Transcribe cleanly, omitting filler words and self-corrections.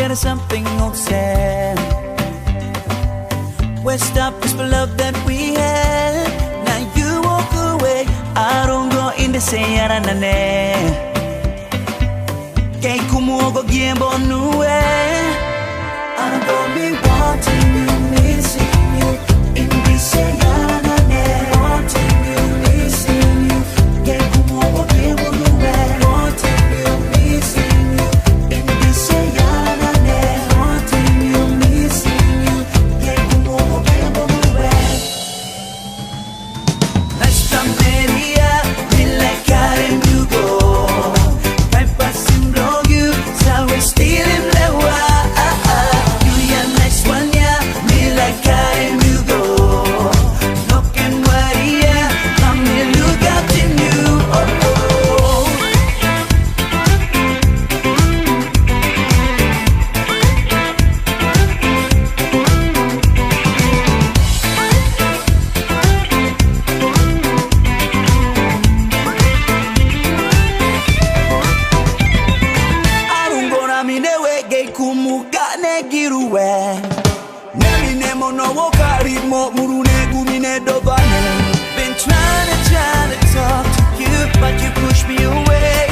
get something on sale. Waste up this love that we had. Now you walk away. I don't go in the same anane. Kay kumuha giembo nuwe. I don't go me wanting you, missing you. In this same anane. Wanting you, missing you. Kay kumuha giembo nuwe. Wanting you, missing you. In this same anane. Wanting you, missing you. Kay kumuha giembo nuwe. Let's jump in here. Me like Karen Hugo. Right past him, blow you. So we steal him the you ya next one, yeah. Me like Karen Hugo. Look and worry, yeah. Come here, look out in you. Oh, oh. Arungona minewe gay kumuka negiruwe. Nemi nemo no wokarimo murune gumine dobane. Been trying to talk to you, but you push me away.